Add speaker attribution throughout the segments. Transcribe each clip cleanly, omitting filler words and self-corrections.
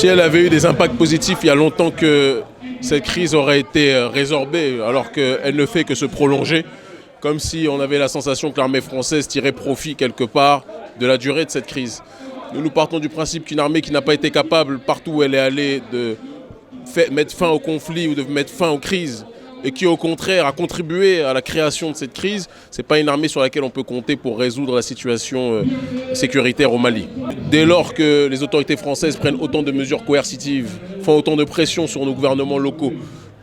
Speaker 1: Si elle avait eu des impacts positifs, il y a longtemps que cette crise aurait été résorbée, alors qu'elle ne fait que se prolonger, comme si on avait la sensation que l'armée française tirait profit quelque part de la durée de cette crise. Nous partons du principe qu'une armée qui n'a pas été capable, partout où elle est allée, de mettre fin au conflit ou de mettre fin aux crises, et qui au contraire a contribué à la création de cette crise, ce n'est pas une armée sur laquelle on peut compter pour résoudre la situation sécuritaire au Mali. Dès lors que les autorités françaises prennent autant de mesures coercitives, font autant de pression sur nos gouvernements locaux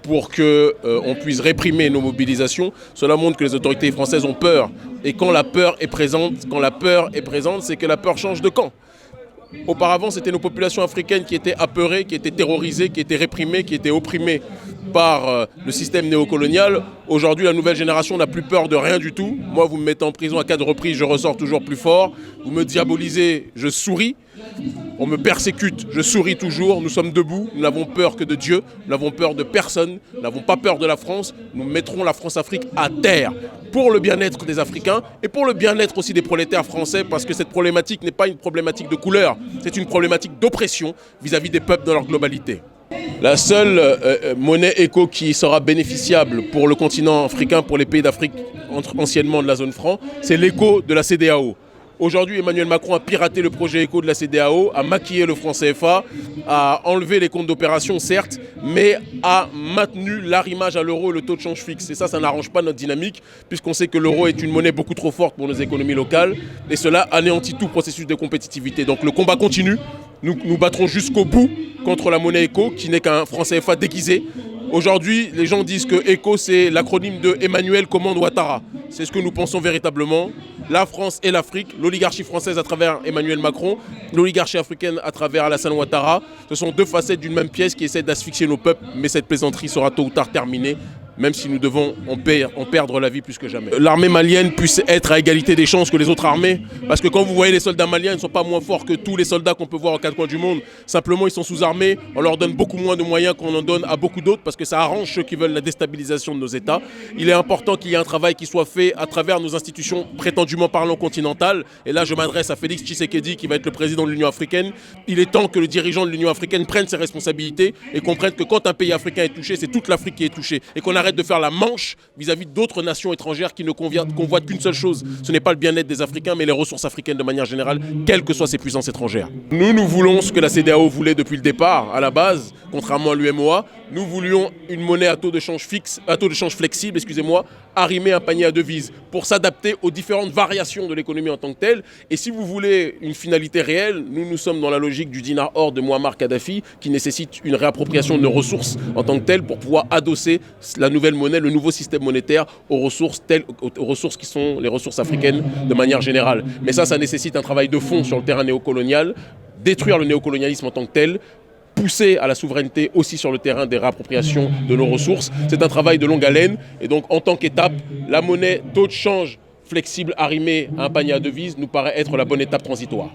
Speaker 1: pour qu'on puisse réprimer nos mobilisations, cela montre que les autorités françaises ont peur. Et quand la peur est présente, c'est que la peur change de camp. Auparavant, c'était nos populations africaines qui étaient apeurées, qui étaient terrorisées, qui étaient réprimées, qui étaient opprimées par le système néocolonial. Aujourd'hui, la nouvelle génération n'a plus peur de rien du tout. Moi, vous me mettez en prison à 4 reprises, je ressors toujours plus fort. Vous me diabolisez, je souris. On me persécute, je souris toujours. Nous sommes debout, nous n'avons peur que de Dieu, nous n'avons peur de personne, nous n'avons pas peur de la France. Nous mettrons la France-Afrique à terre pour le bien-être des Africains et pour le bien-être aussi des prolétaires français, parce que cette problématique n'est pas une problématique de couleur, c'est une problématique d'oppression vis-à-vis des peuples dans leur globalité. La seule monnaie éco qui sera bénéficiable pour le continent africain, pour les pays d'Afrique anciennement de la zone franc, c'est l'éco de la CEDEAO. Aujourd'hui, Emmanuel Macron a piraté le projet éco de la CEDEAO, a maquillé le franc CFA, a enlevé les comptes d'opération, certes, mais a maintenu l'arrimage à l'euro et le taux de change fixe. Et ça n'arrange pas notre dynamique, puisqu'on sait que l'euro est une monnaie beaucoup trop forte pour nos économies locales, et cela anéantit tout processus de compétitivité. Donc le combat continue, nous battrons jusqu'au bout contre la monnaie éco, qui n'est qu'un franc CFA déguisé. Aujourd'hui, les gens disent que ECO, c'est l'acronyme de Emmanuel Commande Ouattara. C'est ce que nous pensons véritablement. La France et l'Afrique, l'oligarchie française à travers Emmanuel Macron, l'oligarchie africaine à travers Alassane Ouattara, ce sont deux facettes d'une même pièce qui essaient d'asphyxier nos peuples, mais cette plaisanterie sera tôt ou tard terminée, même si nous devons en perdre la vie plus que jamais. L'armée malienne puisse être à égalité des chances que les autres armées, parce que quand vous voyez les soldats maliens, ils ne sont pas moins forts que tous les soldats qu'on peut voir aux quatre coins du monde. Simplement, ils sont sous-armés, on leur donne beaucoup moins de moyens qu'on en donne à beaucoup d'autres, parce que ça arrange ceux qui veulent la déstabilisation de nos États. Il est important qu'il y ait un travail qui soit fait à travers nos institutions prétendument parlant continentales. Et là, je m'adresse à Félix Tshisekedi, qui va être le président de l'Union africaine. Il est temps que le dirigeant de l'Union africaine prenne ses responsabilités et comprenne que quand un pays africain est touché, c'est toute l'Afrique qui est touchée. Et qu'on arrête de faire la manche vis-à-vis d'autres nations étrangères qui ne convoitent qu'une seule chose. Ce n'est pas le bien-être des Africains, mais les ressources africaines de manière générale, quelles que soient ces puissances étrangères. Nous voulons ce que la CEDEAO voulait depuis le départ, à la base, contrairement à l'UMOA. Nous voulions une monnaie à taux de change flexible, arrimée à un panier à devises, pour s'adapter aux différentes variations de l'économie en tant que telle. Et si vous voulez une finalité réelle, nous sommes dans la logique du dinar or de Muammar Kadhafi, qui nécessite une réappropriation de nos ressources en tant que telle pour pouvoir adosser la nouvelle monnaie, le nouveau système monétaire aux ressources qui sont les ressources africaines de manière générale. Mais ça nécessite un travail de fond sur le terrain néocolonial, détruire le néocolonialisme en tant que tel, pousser à la souveraineté aussi sur le terrain des réappropriations de nos ressources. C'est un travail de longue haleine et donc en tant qu'étape, la monnaie taux de change flexible arrimée à un panier à devises nous paraît être la bonne étape transitoire.